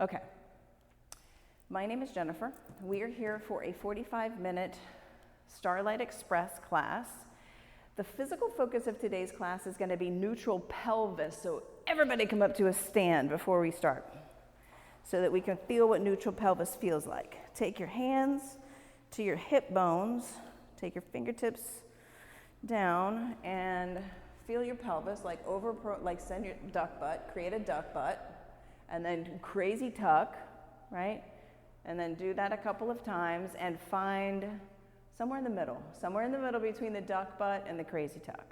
Okay, my name is Jennifer. We are here for a 45-minute Starlight Express class. The physical focus of today's class is going to be neutral pelvis, so everybody come up to a stand before we start so that we can feel what neutral pelvis feels like. Take your hands to your hip bones, take your fingertips down and feel your pelvis like send your duck butt, create a duck butt. And then crazy tuck, right? And then do that a couple of times and find somewhere in the middle between the duck butt and the crazy tuck.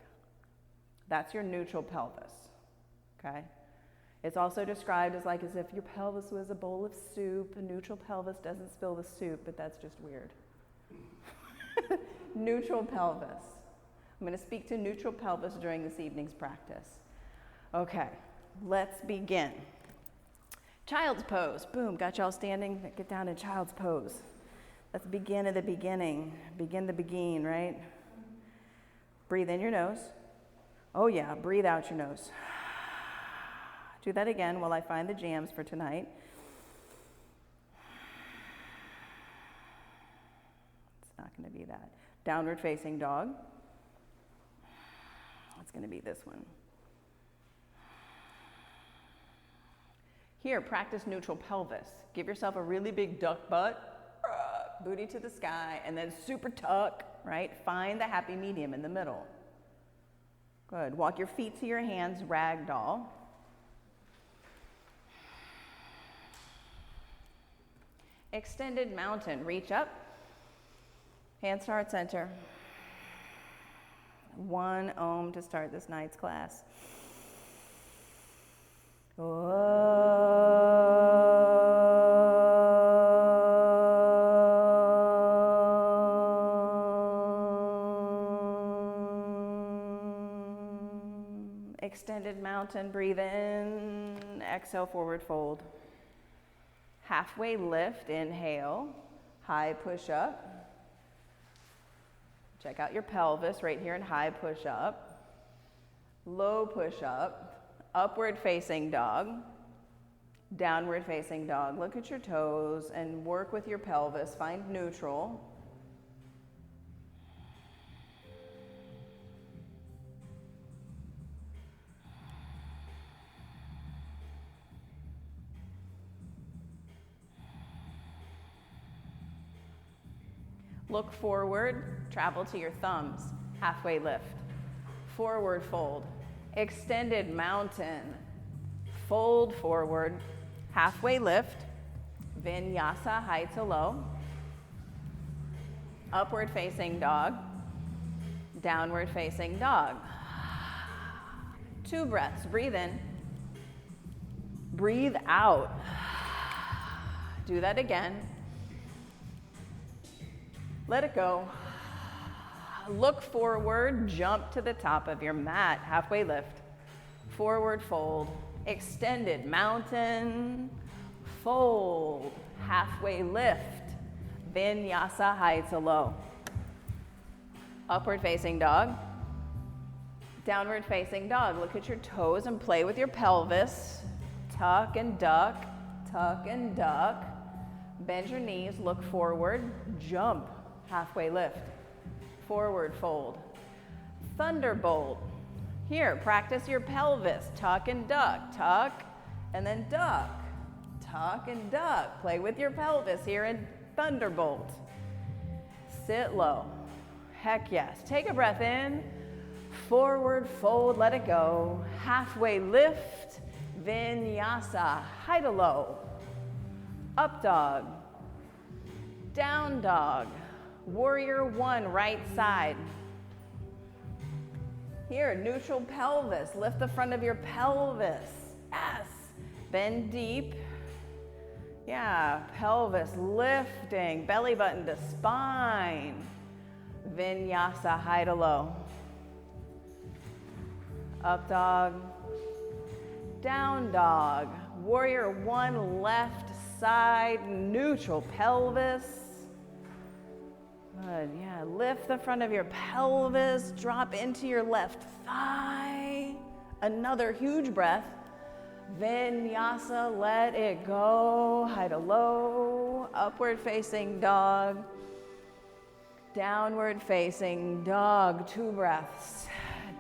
That's your neutral pelvis, okay? It's also described as if your pelvis was a bowl of soup. A neutral pelvis doesn't spill the soup, but that's just weird. Neutral pelvis. I'm going to speak to neutral pelvis during this evening's practice. Okay, let's begin. Child's pose. Boom, got y'all standing. Get down in child's pose. Let's begin at the beginning. Begin the begin, right? Breathe in your nose. Oh yeah, breathe out your nose. Do that again while I find the jams for tonight. It's not going to be that. Downward facing dog. It's going to be this one. Here, practice neutral pelvis. Give yourself a really big duck butt, booty to the sky, and then super tuck, right? Find the happy medium in the middle. Good. Walk your feet to your hands, ragdoll. Extended mountain. Reach up. Hands to heart center. 1 Om to start this night's class. Extended mountain, breathe in, exhale, forward fold. Halfway lift, inhale, high push up. Check out your pelvis right here in high push up. Low push up. Upward facing dog, downward facing dog. Look at your toes and work with your pelvis. Find neutral. Look forward, travel to your thumbs. Halfway lift. Forward fold. Extended mountain, fold forward, halfway lift, vinyasa, high to low, upward facing dog, downward facing dog. 2 breaths, breathe in, breathe out. Do that again. Let it go. Look forward, jump to the top of your mat, halfway lift, forward fold, extended mountain, fold, halfway lift, vinyasa, high to low. Upward facing dog, downward facing dog. Look at your toes and play with your pelvis. Tuck and duck, tuck and duck. Bend your knees, look forward, jump, halfway lift. Forward fold. Thunderbolt. Here, practice your pelvis. Tuck and duck. Tuck and then duck. Tuck and duck. Play with your pelvis here in Thunderbolt. Sit low. Heck yes. Take a breath in. Forward fold. Let it go. Halfway lift. Vinyasa. High to low. Up dog. Down dog. Warrior 1, right side. Here, neutral pelvis. Lift the front of your pelvis. Yes. Bend deep. Yeah, pelvis lifting. Belly button to spine. Vinyasa, high to low. Up dog. Down dog. Warrior 1, left side. Neutral pelvis. Good, yeah, lift the front of your pelvis, drop into your left thigh. Another huge breath. Vinyasa, let it go. High to low, upward facing dog. Downward facing dog, 2 breaths.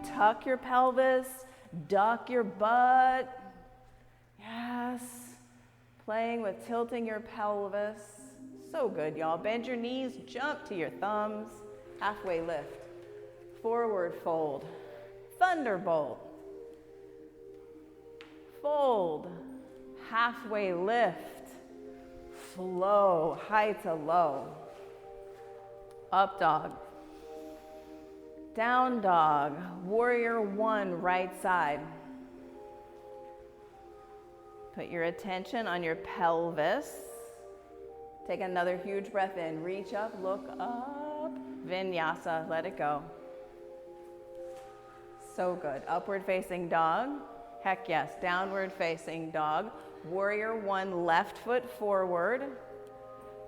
Tuck your pelvis, duck your butt. Yes. Playing with tilting your pelvis. So good, y'all. Bend your knees, jump to your thumbs. Halfway lift. Forward fold. Thunderbolt. Fold. Halfway lift. Flow, high to low. Up dog. Down dog. Warrior 1, right side. Put your attention on your pelvis. Take another huge breath in. Reach up, look up. Vinyasa, let it go. So good. Upward facing dog. Heck yes. Downward facing dog. Warrior 1, left foot forward.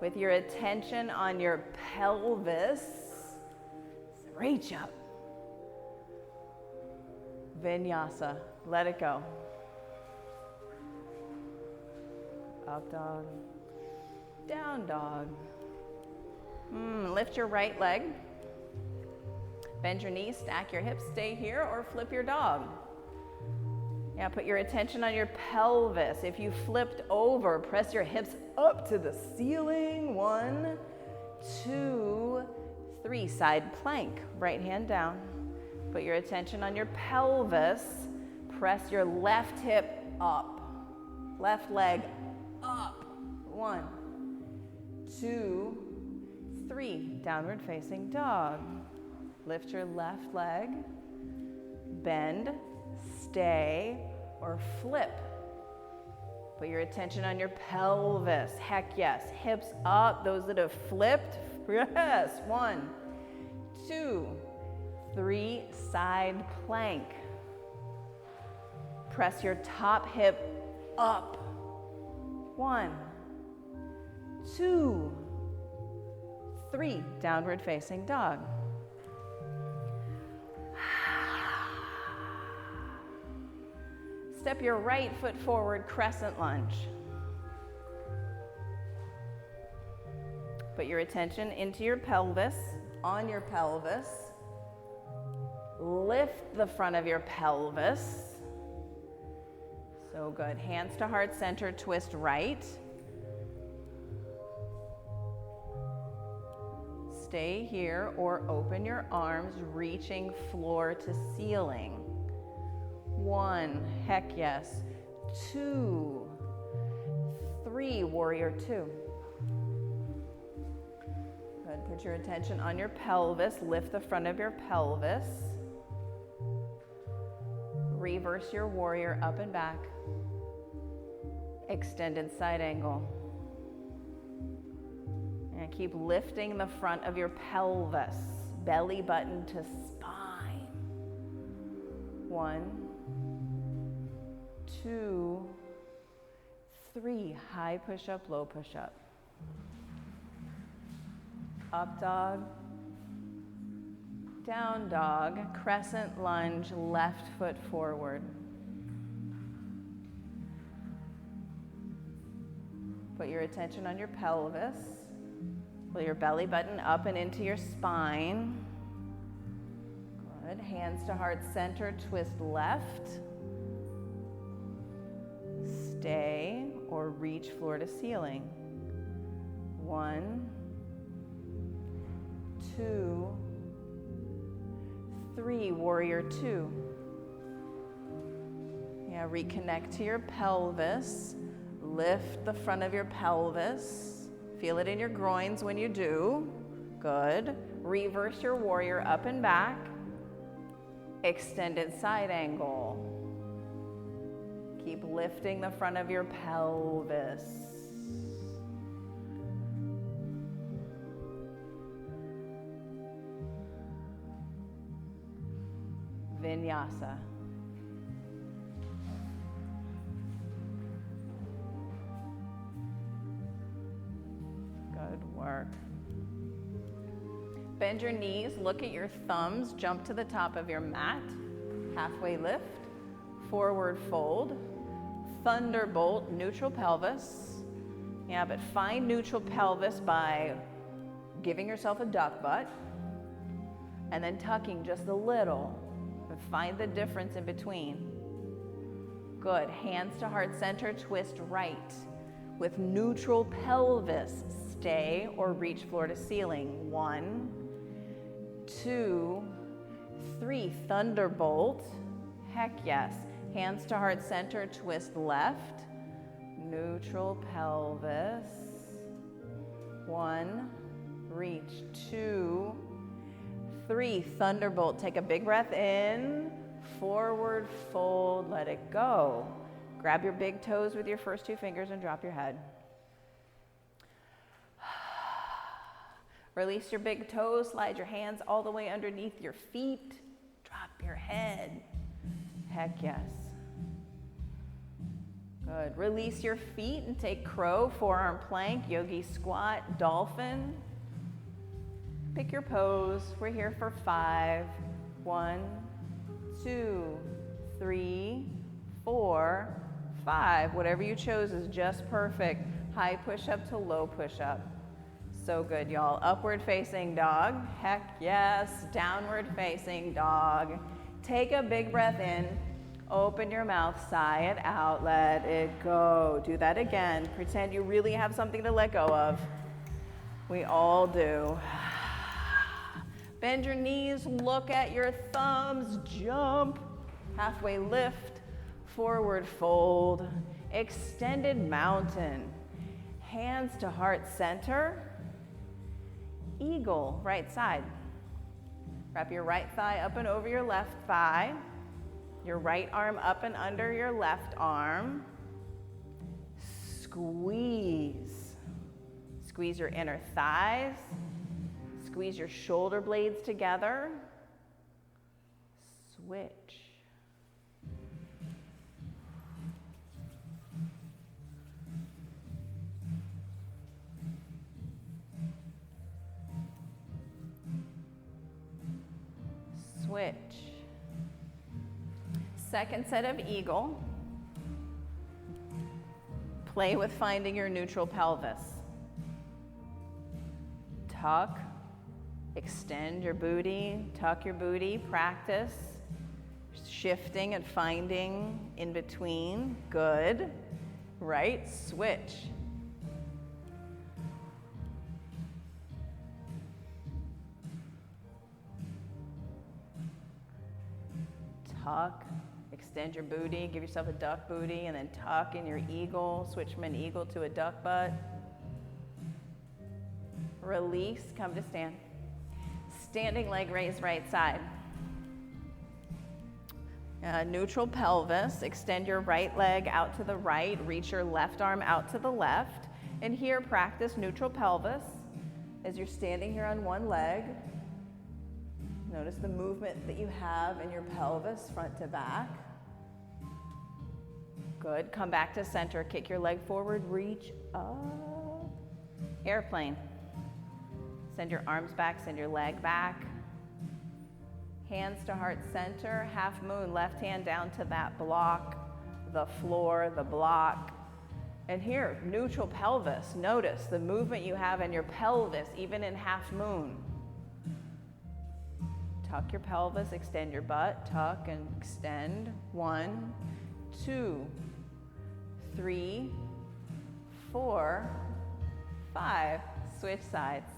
With your attention on your pelvis, reach up. Vinyasa, let it go. Up dog, down dog. Lift your right leg. Bend your knees, stack your hips, stay here, or flip your dog. Yeah, put your attention on your pelvis. If you flipped over, press your hips up to the ceiling. 1, 2, 3. Side plank. Right hand down. Put your attention on your pelvis. Press your left hip up. Left leg up. 1, 2, 3. Downward facing dog. Lift your left leg. Bend. Stay, or flip. Put your attention on your pelvis. Heck yes. Hips up. Those that have flipped, yes. 1, 2, 3. Side plank. Press your top hip up. 1, 2, 3. Downward facing dog. Step your right foot forward, crescent lunge. Put your attention into your pelvis, on your pelvis. Lift the front of your pelvis. So good. Hands to heart center, twist right. Stay here or open your arms, reaching floor to ceiling. 1, heck yes. 2, 3, warrior 2. Good, put your attention on your pelvis, lift the front of your pelvis. Reverse your warrior up and back. Extended side angle. And keep lifting the front of your pelvis, belly button to spine. 1, 2, 3. High push up, low push up. Up dog. Down dog. Crescent lunge, left foot forward. Put your attention on your pelvis. Pull your belly button up and into your spine. Good. Hands to heart center, twist left. Stay or reach floor to ceiling. 1, 2, 3, warrior 2. Yeah, reconnect to your pelvis. Lift the front of your pelvis. Feel it in your groins when you do. Good. Reverse your warrior up and back. Extended side angle. Keep lifting the front of your pelvis. Vinyasa. Good work. Bend your knees, look at your thumbs, jump to the top of your mat. Halfway lift, forward fold, thunderbolt, neutral pelvis. Yeah, but find neutral pelvis by giving yourself a duck butt and then tucking just a little. And find the difference in between. Good. Hands to heart center, twist right. With neutral pelvis, stay or reach floor to ceiling. 1, 2, 3. Thunderbolt. Heck yes. Hands to heart center, twist left. Neutral pelvis. 1, reach. 2, 3. Thunderbolt. Take a big breath in. Forward fold, let it go. Grab your big toes with your first 2 fingers and drop your head. Release your big toes, slide your hands all the way underneath your feet. Drop your head. Heck yes. Good. Release your feet and take crow, forearm plank, yogi squat, dolphin. Pick your pose. We're here for 5. 1, 2, 3, 4, 5. Whatever you chose is just perfect. High push-up to low push-up. So good, y'all. Upward facing dog. Heck yes. Downward facing dog. Take a big breath in. Open your mouth. Sigh it out. Let it go. Do that again. Pretend you really have something to let go of. We all do. Bend your knees. Look at your thumbs. Jump. Halfway lift. Forward fold. Extended mountain. Hands to heart center. Eagle, right side. Wrap your right thigh up and over your left thigh. Your right arm up and under your left arm. Squeeze. Squeeze your inner thighs. Squeeze your shoulder blades together. Switch. Switch. Second set of eagle. Play with finding your neutral pelvis. Tuck, extend your booty, tuck your booty, practice shifting and finding in between. Good. Right, switch. Tuck, extend your booty, give yourself a duck booty, and then tuck in your eagle, switch from an eagle to a duck butt. Release, come to stand. Standing leg raise right side. Neutral pelvis, extend your right leg out to the right, reach your left arm out to the left. And here, practice neutral pelvis as you're standing here on one leg. Notice the movement that you have in your pelvis, front to back. Good. Come back to center. Kick your leg forward. Reach up. Airplane. Send your arms back. Send your leg back. Hands to heart center. Half moon. Left hand down to that block, the floor, the block. And here, neutral pelvis. Notice the movement you have in your pelvis, even in half moon. Tuck your pelvis, extend your butt, tuck and extend. 1, 2, 3, 4, 5. Switch sides.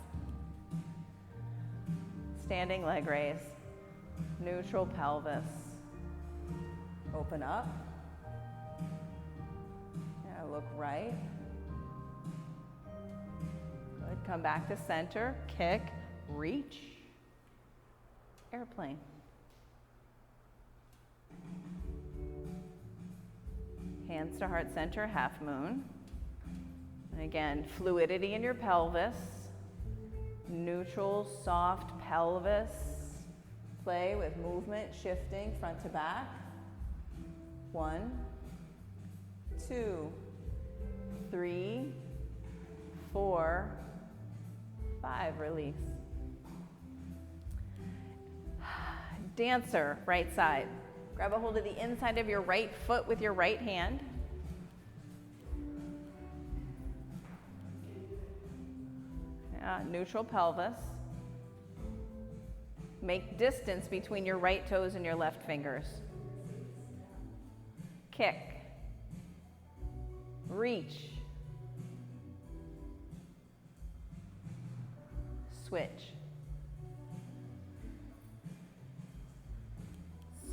Standing leg raise. Neutral pelvis. Open up. Yeah, look right. Good. Come back to center. Kick. Reach. Airplane. Hands to heart center, half moon. And again, fluidity in your pelvis. Neutral, soft pelvis. Play with movement, shifting front to back. 1, 2, 3, 4, 5. Release. Dancer, right side. Grab a hold of the inside of your right foot with your right hand. neutral pelvis. Make distance between your right toes and your left fingers. Kick. Reach. Switch.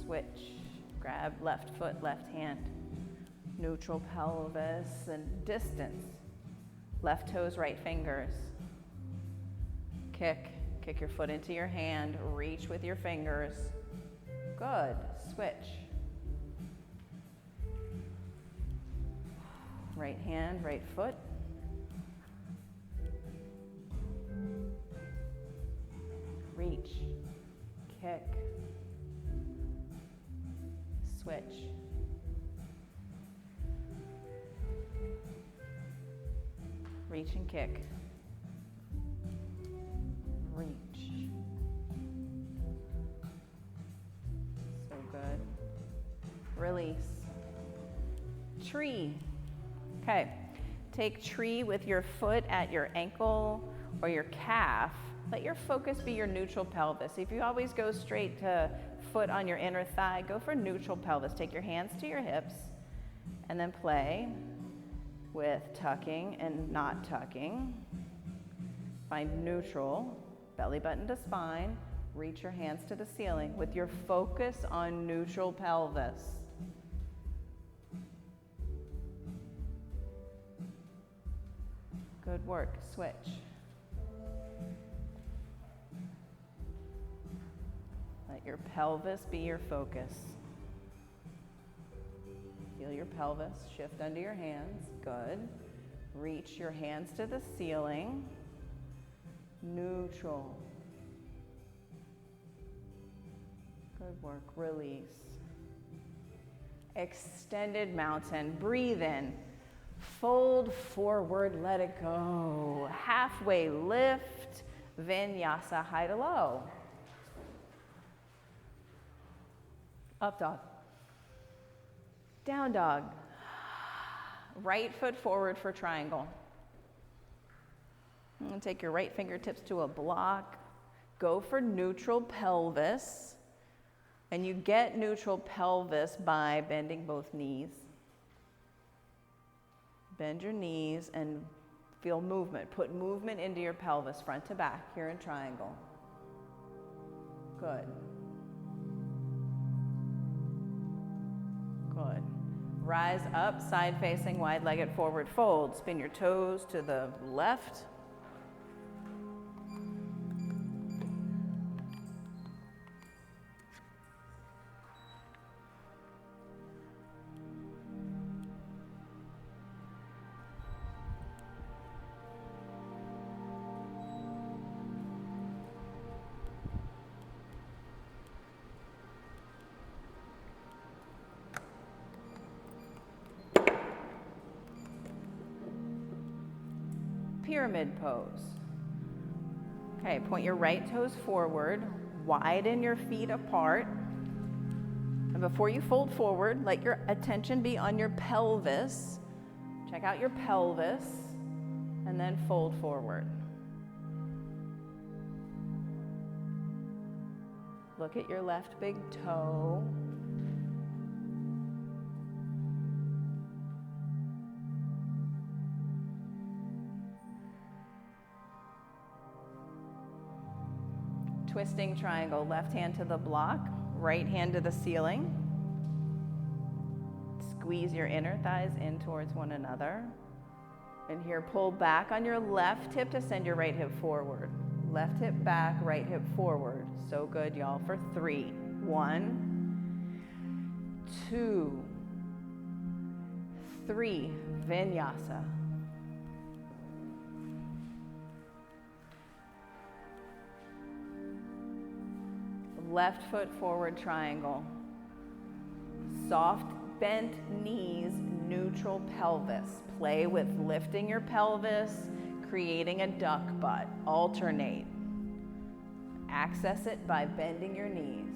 Switch. Grab left foot, left hand. Neutral pelvis and distance. Left toes, right fingers. Kick. Kick your foot into your hand. Reach with your fingers. Good. Switch. Right hand, right foot. Reach. Kick. Switch. Reach and kick. Reach. So good. Release. Tree. Okay. Take tree with your foot at your ankle or your calf. Let your focus be your neutral pelvis. If you always go straight to foot on your inner thigh, go for neutral pelvis. Take your hands to your hips and then play with tucking and not tucking. Find neutral, belly button to spine. Reach your hands to the ceiling with your focus on neutral pelvis. Good work. Switch. Let your pelvis be your focus. Feel your pelvis shift under your hands. Good. Reach your hands to the ceiling. Neutral. Good work. Release. Extended mountain. Breathe in. Fold forward. Let it go. Halfway lift. Vinyasa. High to low. Up dog. Down dog. Right foot forward for triangle. And take your right fingertips to a block. Go for neutral pelvis. And you get neutral pelvis by bending both knees. Bend your knees and feel movement. Put movement into your pelvis, front to back, here in triangle. Good. Good. Rise up, side facing, wide-legged forward fold. Spin your toes to the left. Pyramid pose. Okay, point your right toes forward, widen your feet apart. And before you fold forward, let your attention be on your pelvis. Check out your pelvis, and then fold forward. Look at your left big toe. Twisting triangle, left hand to the block, right hand to the ceiling. Squeeze your inner thighs in towards one another. And here, pull back on your left hip to send your right hip forward. Left hip back, right hip forward. So good, y'all, for 3. 1, 2, 3, vinyasa. Left foot forward triangle. Soft bent knees, neutral pelvis. Play with lifting your pelvis, creating a duck butt. Alternate. Access it by bending your knees.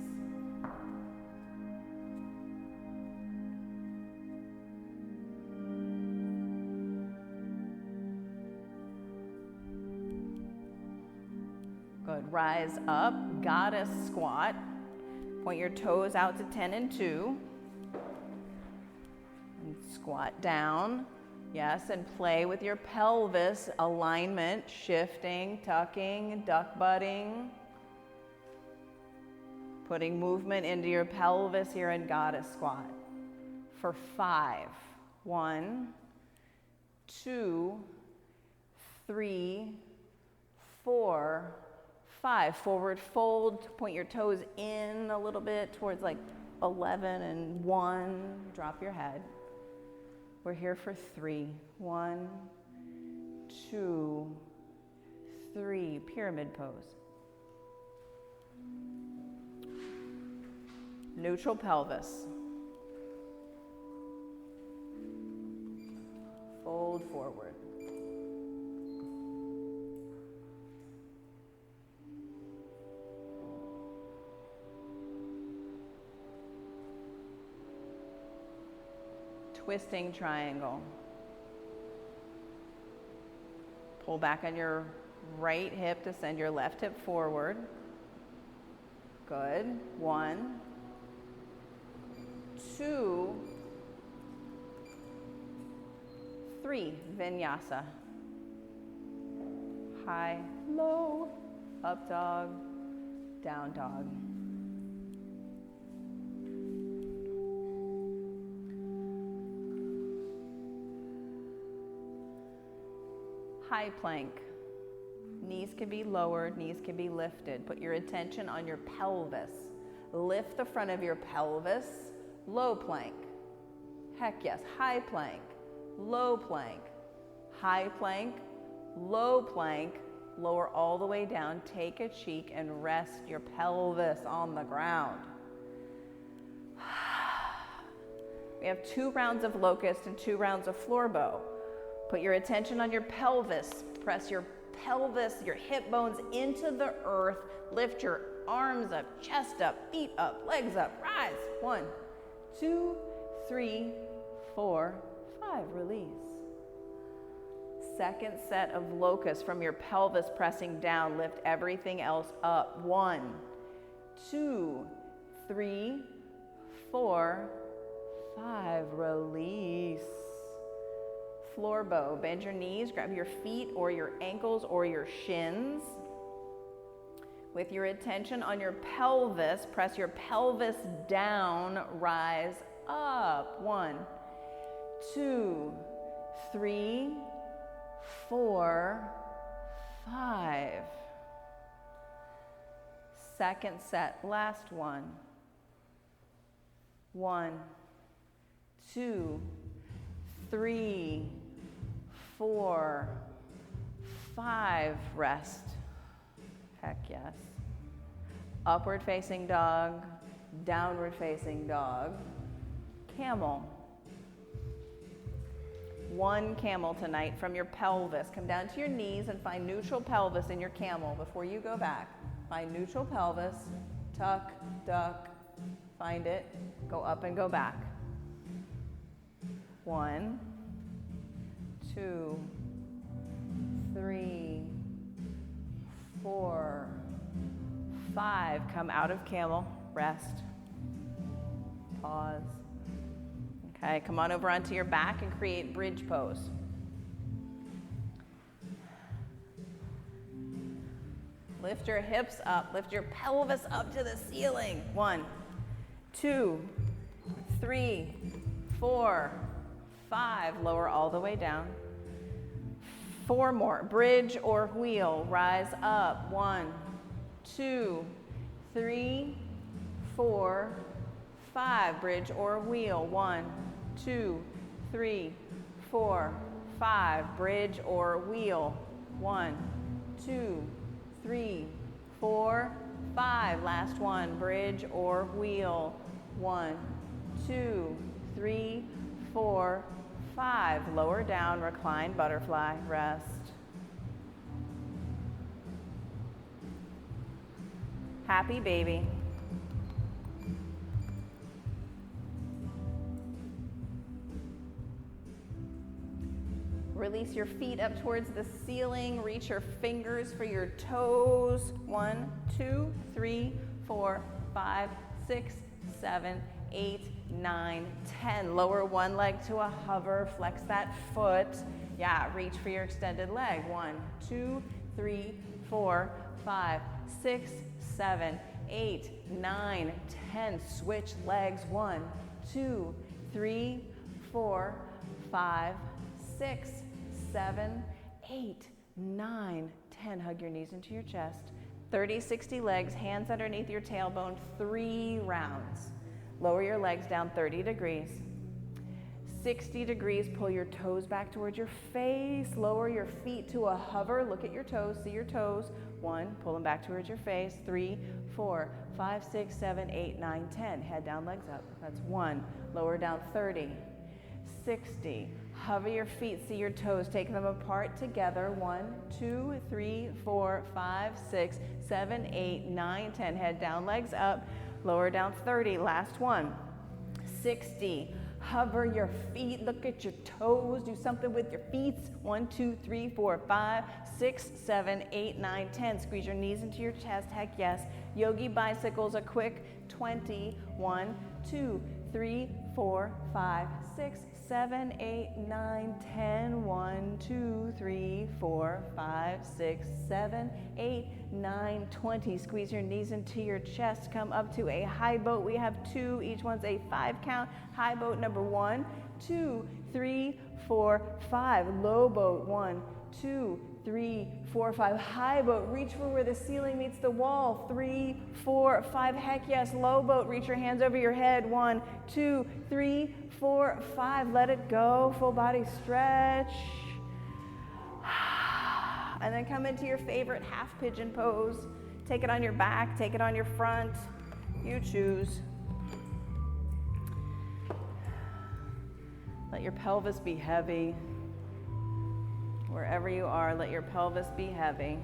Good. Rise up, goddess squat. Point your toes out to 10 and 2. And squat down. Yes, and play with your pelvis, alignment, shifting, tucking, duck butting. Putting movement into your pelvis here in goddess squat. For 5. 1, 2, 3, 4, 5. Forward fold, point your toes in a little bit towards like 11 and 1. Drop your head. We're here for 3. 1, 2, 3. Pyramid pose. Neutral pelvis. Fold forward. Twisting triangle. Pull back on your right hip to send your left hip forward. Good. 1, 2, 3. Vinyasa. High, low, up dog, down dog. High plank. Knees can be lowered, knees can be lifted. Put your attention on your pelvis. Lift the front of your pelvis. Low plank. Heck yes. High plank. Low plank. High plank. Low plank. Lower all the way down. Take a cheek and rest your pelvis on the ground. We have 2 rounds of locust and 2 rounds of floor bow. Put your attention on your pelvis. Press your pelvis, your hip bones into the earth. Lift your arms up, chest up, feet up, legs up. Rise. 1, 2, 3, 4, 5. Release. Second set of locust from your pelvis pressing down. Lift everything else up. 1, 2, 3, 4, 5. Release. Floor bow. Bend your knees, grab your feet or your ankles or your shins. With your attention on your pelvis, press your pelvis down, rise up. 1, 2, 3, 4, 5. Second set, last one. 1, 2, 3, 4, 5. Rest. Heck yes. Upward facing dog, downward facing dog, camel. 1 camel tonight from your pelvis. Come down to your knees and find neutral pelvis in your camel before you go back. Find neutral pelvis, tuck, duck, find it, go up and go back. 1, 2, 3, 4, 5. Come out of camel, rest, pause. Okay, come on over onto your back and create bridge pose. Lift your hips up, lift your pelvis up to the ceiling. 1, 2, 3, 4, 5. Lower all the way down. 4 more. Bridge or wheel. Rise up. 1, 2, 3, 4, 5. Bridge or wheel. 1, 2, 3, 4, 5. Bridge or wheel. 1, 2, 3, 4, 5. Last one. Bridge or wheel. 1, 2, 3, 4, 5. Lower down, recline, butterfly, rest. Happy baby. Release your feet up towards the ceiling. Reach your fingers for your toes. 1, 2, 3, 4, 5, 6, 7, 8, 9, 10. Lower one leg to a hover. Flex that foot. Yeah, reach for your extended leg. 1, 2, 3, 4, 5, 6, 7, 8, 9, 10. Switch legs. 1, 2, 3, 4, 5, 6, 7, 8, 9, 10. Hug your knees into your chest. 30, 60 legs, hands underneath your tailbone, 3 rounds. Lower your legs down 30 degrees. 60 degrees, pull your toes back towards your face. Lower your feet to a hover. Look at your toes, see your toes. 1, pull them back towards your face. 3, 4, 5, 6, 7, 8, 9, 10. Head down, legs up. That's 1. Lower down 30. 60. Hover your feet, see your toes, take them apart together. 1, 2, 3, 4, 5, 6, 7, 8, 9, 10. Head down, legs up. Lower down 30. Last one. 60. Hover your feet, look at your toes, do something with your feet. 1, 2, 3, 4, 5, 6, 7, 8, 9, 10. Squeeze your knees into your chest, heck yes. Yogi bicycles, a quick 20. 1, 2, 3, 4, 5, 6, 7, 8, 9, 10. 1, 2, 3, 4, 5, 6, 7, 8, 9, 20. Squeeze your knees into your chest. Come up to a high boat. We have 2. Each one's a 5 count. High boat number 1, 2, 3, 4, 5. Low boat 1, 2, 3, 4, 5. High boat. Reach for where the ceiling meets the wall. 3, 4, 5. Heck yes. Low boat. Reach your hands over your head. 1, 2, 3, 4, 5. Let it go. Full body stretch. And then come into your favorite half pigeon pose. Take it on your back, take it on your front. You choose. Let your pelvis be heavy. Wherever you are, let your pelvis be heavy.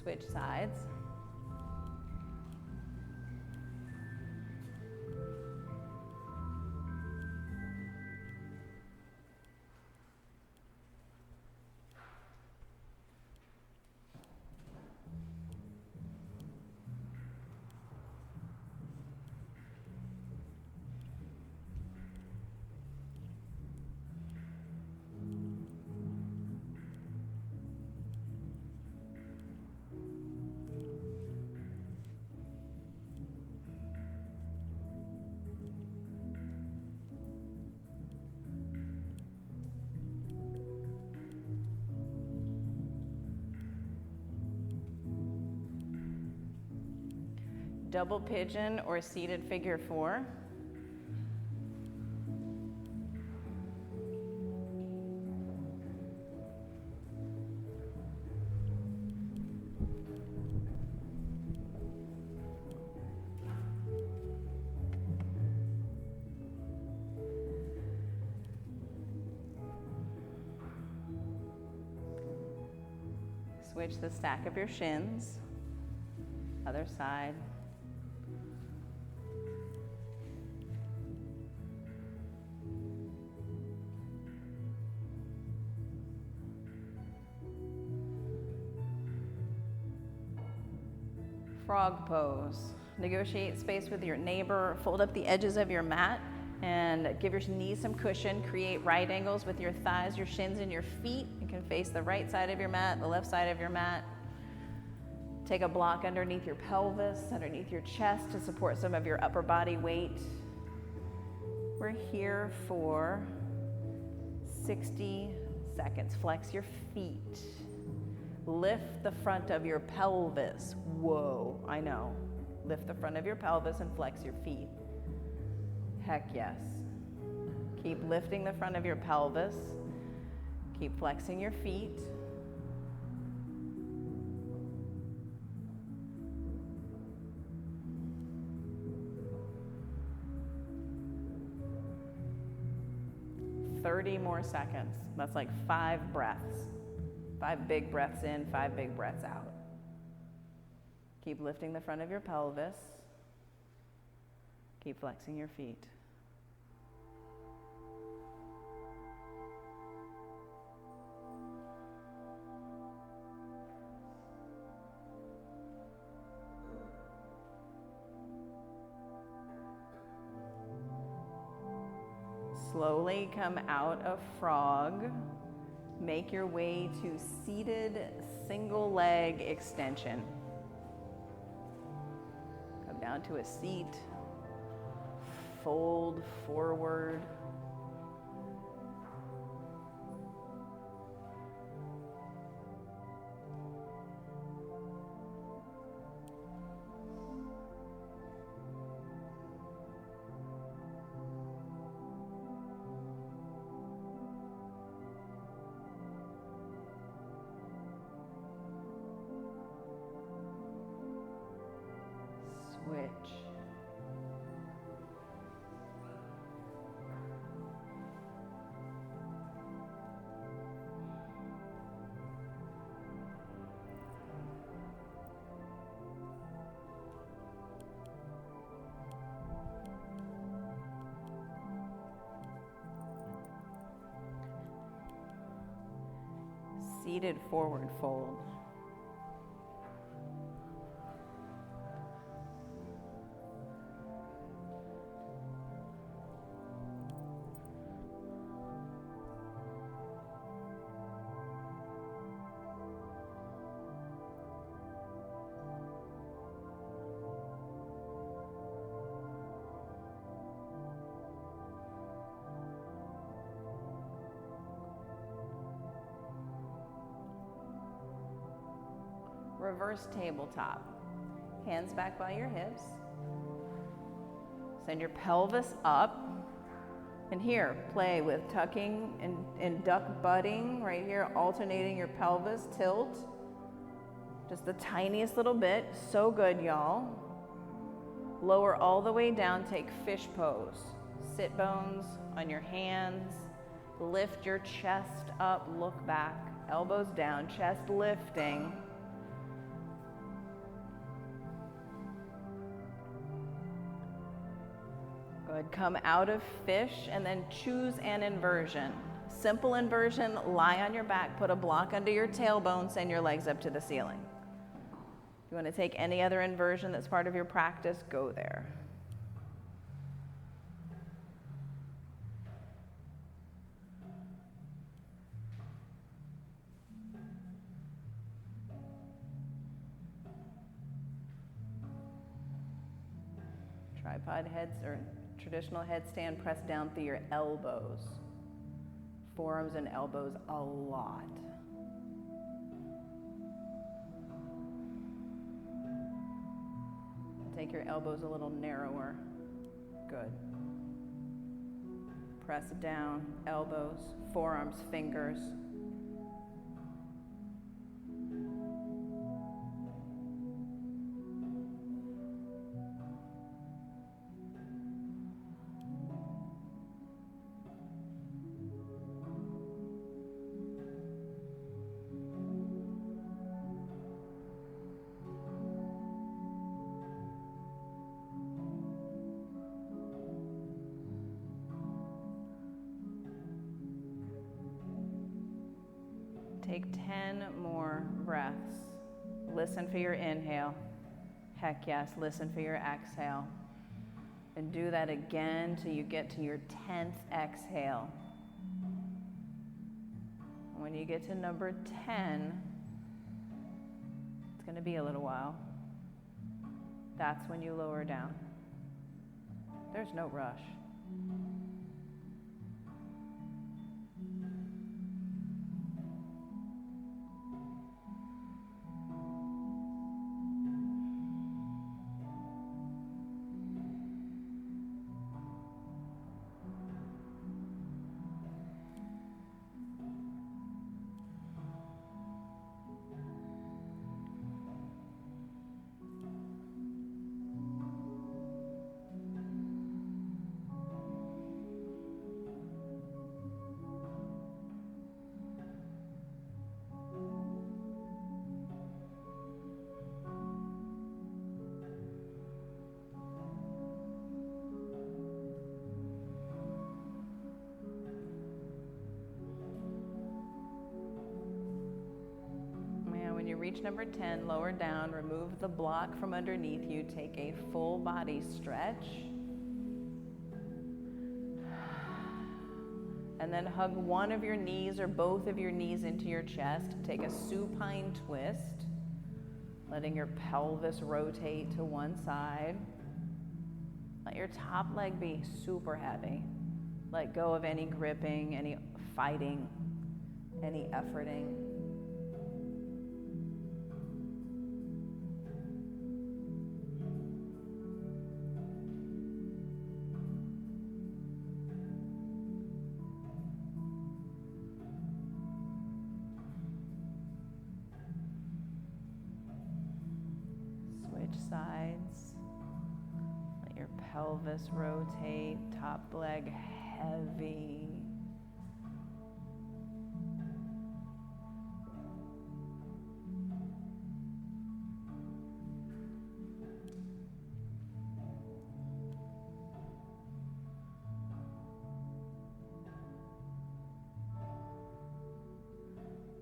Switch sides. Double pigeon or seated figure 4. Switch the stack of your shins. Other side. Frog pose. Negotiate space with your neighbor. Fold up the edges of your mat and give your knees some cushion. Create right angles with your thighs, your shins, and your feet. You can face the right side of your mat, the left side of your mat. Take a block underneath your pelvis, underneath your chest to support some of your upper body weight. We're here for 60 seconds. Flex your feet. Lift the front of your pelvis. Whoa, I know. Lift the front of your pelvis and flex your feet. Heck yes. Keep lifting the front of your pelvis. Keep flexing your feet. "30 more seconds." That's like 5 breaths. 5 big breaths in, 5 big breaths out. Keep lifting the front of your pelvis. Keep flexing your feet. Slowly come out of frog. Make your way to seated single leg extension. Come down to a seat. Fold forward. Switch. Seated forward fold. Reverse tabletop. Hands back by your hips. Send your pelvis up. And here, play with tucking and duck butting right here, alternating your pelvis, tilt. Just the tiniest little bit. So good, y'all. Lower all the way down, take fish pose. Sit bones on your hands. Lift your chest up, look back. Elbows down, chest lifting. Good. Come out of fish and then choose an inversion. Simple inversion, lie on your back, put a block under your tailbone, send your legs up to the ceiling. If you want to take any other inversion that's part of your practice, go there. Tripod heads or traditional headstand, press down through your elbows. Forearms and elbows a lot. Take your elbows a little narrower. Good. Press down, elbows, forearms, fingers. Take 10 more breaths. Listen for your inhale. Heck yes, listen for your exhale. And do that again till you get to your 10th exhale. When you get to number 10, it's going to be a little while. That's when you lower down. There's no rush. reach number 10, lower down, remove the block from underneath you, take a full body stretch. And then hug one of your knees or both of your knees into your chest. Take a supine twist, letting your pelvis rotate to one side. Let your top leg be super heavy. Let go of any gripping, any fighting, any efforting. Sides. Let your pelvis rotate, top leg heavy.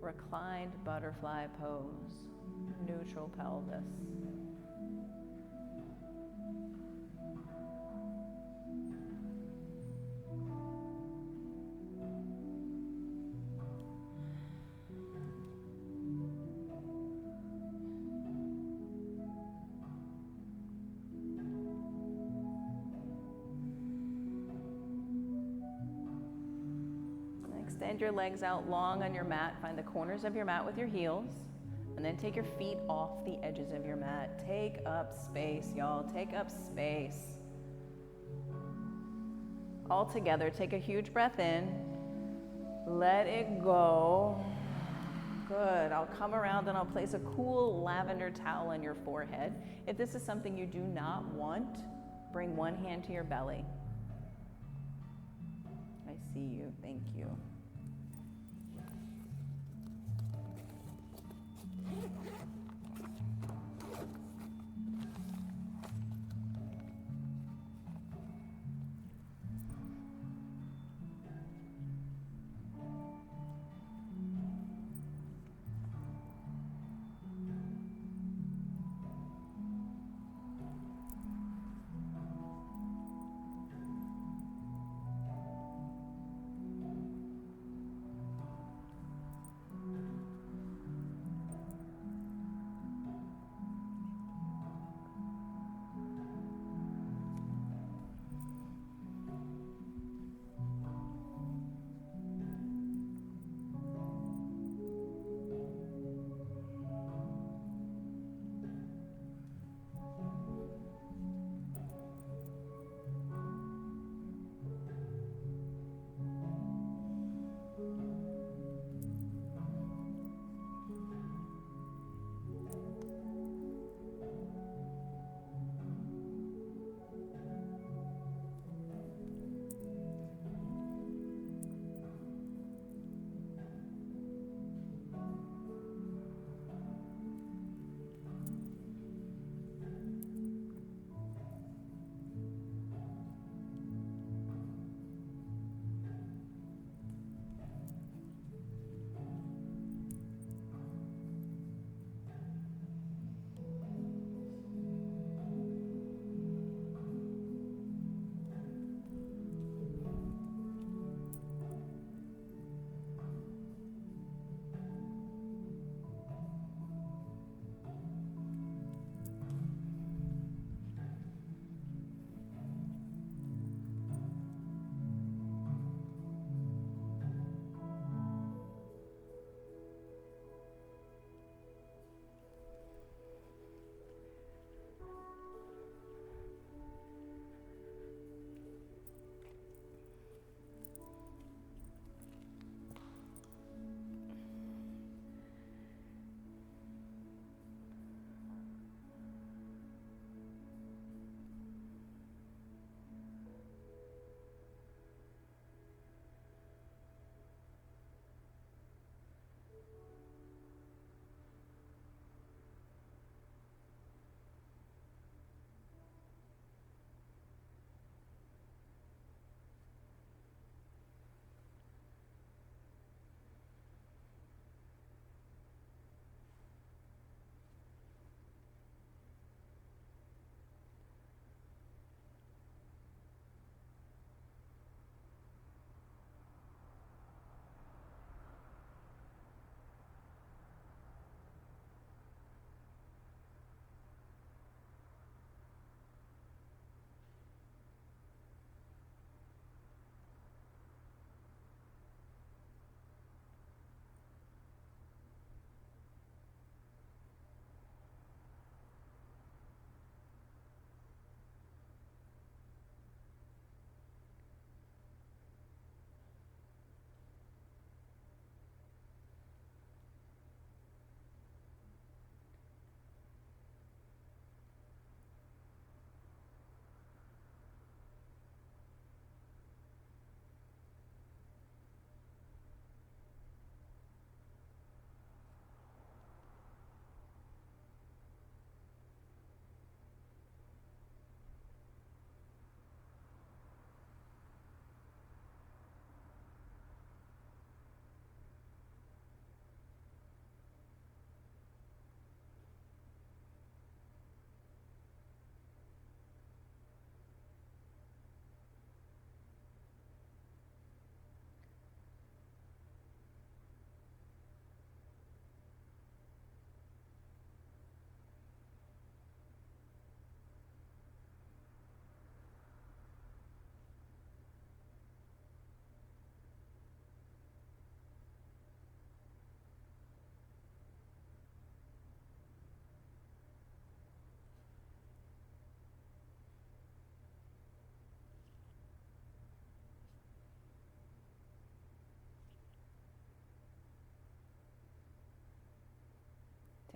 Reclined butterfly pose, neutral pelvis. Extend your legs out long on your mat. Find the corners of your mat with your heels. And then take your feet off the edges of your mat. Take up space, y'all. Take up space. All together, take a huge breath in. Let it go. Good. I'll come around and I'll place a cool lavender towel on your forehead. If this is something you do not want, bring one hand to your belly. I see you. Thank you.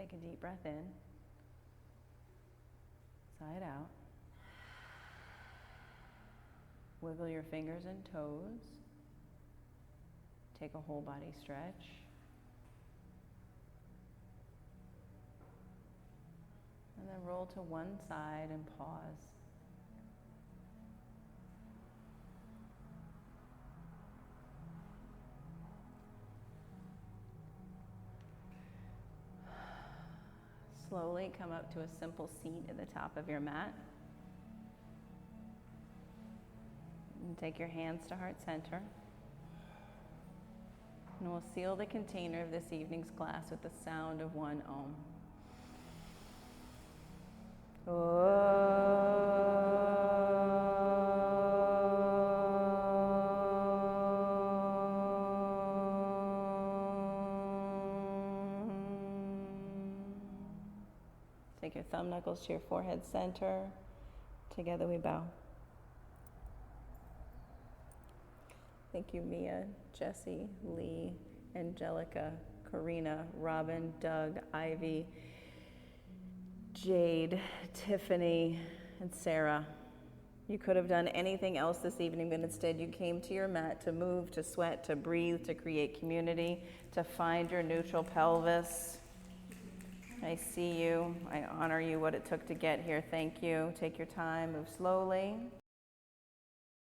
Take a deep breath in. Sigh it out. Wiggle your fingers and toes. Take a whole body stretch. And then roll to one side and pause. Slowly come up to a simple seat at the top of your mat. And take your hands to heart center. And we'll seal the container of this evening's class with the sound of one Om. Take your thumb knuckles to your forehead center. Together we bow. Thank you, Mia, Jesse, Lee, Angelica, Karina, Robin, Doug, Ivy, Jade, Tiffany, and Sarah. You could have done anything else this evening, but instead you came to your mat to move, to sweat, to breathe, to create community, to find your neutral pelvis. I see you. I honor you, what it took to get here. Thank you. Take your time. Move slowly.